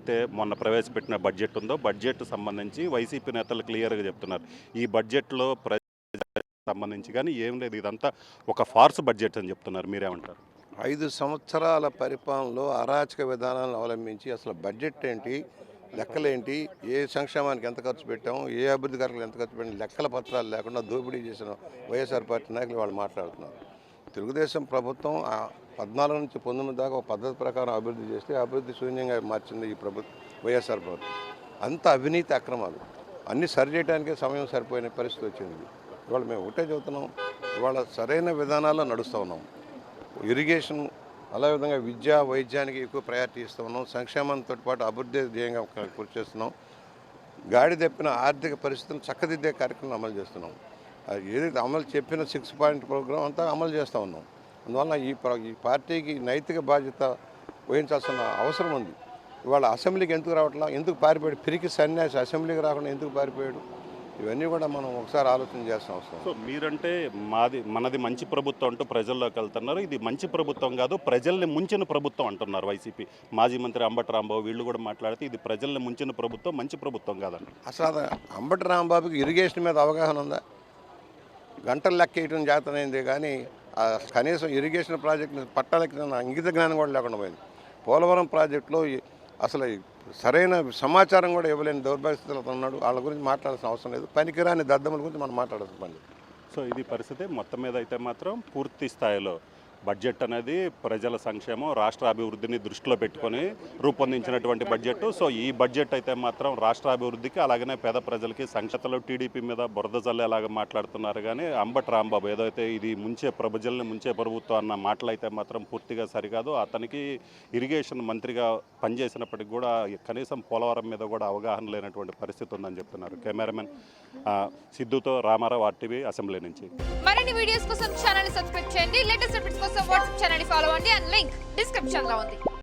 ఏదైతే మొన్న ప్రవేశపెట్టిన బడ్జెట్ ఉందో బడ్జెట్ సంబంధించి వైసీపీ నేతలు క్లియర్గా చెప్తున్నారు. ఈ బడ్జెట్లో సంబంధించి కానీ ఏం లేదు, ఇదంతా ఒక ఫార్స్ బడ్జెట్ అని చెప్తున్నారు. మీరేమంటారు? 5 సంవత్సరాల పరిపాలనలో అరాచక విధానాలను అవలంబించి అసలు బడ్జెట్ ఏంటి, లెక్కలేంటి, ఏ సంక్షేమానికి ఎంత ఖర్చు పెట్టాము, ఏ అభివృద్ధి కార్యక్రమాలు ఎంత ఖర్చు పెట్టాము, లెక్కల పత్రాలు లేకుండా దోపిడీ చేసిన వైఎస్ఆర్ పార్టీ నాయకులు వాళ్ళు మాట్లాడుతున్నారు. తెలుగుదేశం ప్రభుత్వం 14 నుంచి 19 దాకా ఒక పద్ధతి ప్రకారం అభివృద్ధి చేస్తే అభివృద్ధి శూన్యంగా మార్చింది ఈ వైఎస్ఆర్ ప్రభుత్వం. అంత అవినీతి అక్రమాలు అన్నీ సరిచేయడానికే సమయం సరిపోయిన పరిస్థితి వచ్చింది. ఇవాళ మేము ఒకటే చెబుతున్నాం, ఇవాళ సరైన విధానాల్లో నడుస్తూ ఉన్నాం. ఇరిగేషన్ అలా విధంగా విద్య వైద్యానికి ఎక్కువ ప్రయారిటీ ఇస్తూ ఉన్నాం. సంక్షేమంతో పాటు అభివృద్ధి ధ్యేయంగా కృషి చేస్తున్నాం. గాడి తప్పిన ఆర్థిక పరిస్థితులను చక్కదిద్దే కార్యక్రమం అమలు చేస్తున్నాం. ఏదైతే అమలు చెప్పిన 6 పాయింట్ ప్రోగ్రాం అంతా అమలు చేస్తూ ఉన్నాం. అందువల్ల ఈ పార్టీకి నైతిక బాధ్యత వహించాల్సిన అవసరం ఉంది. ఇవాళ అసెంబ్లీకి ఎందుకు రావట్లా, ఎందుకు పారిపోయాడు, పిరికి సన్యాసి అసెంబ్లీకి రాకుండా ఎందుకు పారిపోయాడు, ఇవన్నీ కూడా మనం ఒకసారి ఆలోచన చేస్తాం అవసరం. సో మీరంటే మనది మంచి ప్రభుత్వం అంటూ ప్రజల్లోకి వెళ్తున్నారు. ఇది మంచి ప్రభుత్వం కాదు, ప్రజల్ని ముంచిన ప్రభుత్వం అంటున్నారు వైసీపీ. మాజీ మంత్రి అంబటి రాంబాబు వీళ్ళు కూడా మాట్లాడితే ఇది ప్రజల్ని ముంచిన ప్రభుత్వం, మంచి ప్రభుత్వం కాదండి. అసలు అంబటి రాంబాబుకి ఇరిగేషన్ మీద అవగాహన ఉందా? గంటలు లెక్క వేయడం చేతనైంది కానీ కనీసం ఇరిగేషన్ ప్రాజెక్టు పట్టాలకి అంకిత జ్ఞానం కూడా లేకుండా పోయింది. పోలవరం ప్రాజెక్టులో అసలు సరైన సమాచారం కూడా ఇవ్వలేని దౌర్భాగ్యస్థితిలో ఉన్నాడు. వాళ్ళ గురించి మాట్లాడాల్సిన అవసరం లేదు. పనికిరాని దద్దముల గురించి మనం మాట్లాడాల్సిన పని. సో ఇది పరిస్థితి. మొత్తం మీద అయితే మాత్రం పూర్తి స్థాయిలో బడ్జెట్ అనేది ప్రజల సంక్షేమం, రాష్ట్ర అభివృద్ధిని దృష్టిలో పెట్టుకొని రూపొందించినటువంటి బడ్జెట్. సో ఈ బడ్జెట్ అయితే మాత్రం రాష్ట్ర అభివృద్ధికి అలాగనే పేద ప్రజలకి సంక్షతలో టీడీపీ మీద బురద జల్లేలాగా మాట్లాడుతున్నారు. కానీ అంబటి రాంబాబు ఏదైతే ఇది ప్రజల్ని ముంచే ప్రభుత్వం అన్న మాటలు అయితే మాత్రం పూర్తిగా సరికాదు. అతనికి ఇరిగేషన్ మంత్రిగా పనిచేసినప్పటికి కూడా కనీసం పోలవరం మీద కూడా అవగాహన లేనటువంటి పరిస్థితి ఉందని చెప్తున్నారు. కెమెరామెన్ సిద్ధుతో రామారావు, ఆర్టీవీ, అసెంబ్లీ నుంచి. మరిన్ని వీడియోస్ కోసం ఛానల్ సబ్స్క్రైబ్ చేయండి. లేటెస్ట్ అప్డేట్స్ కోసం వాట్సాప్ ఛానల్ ఫాలో అవ్వండి. అండ్ లింక్ డిస్క్రిప్షన్ లో ఉంది.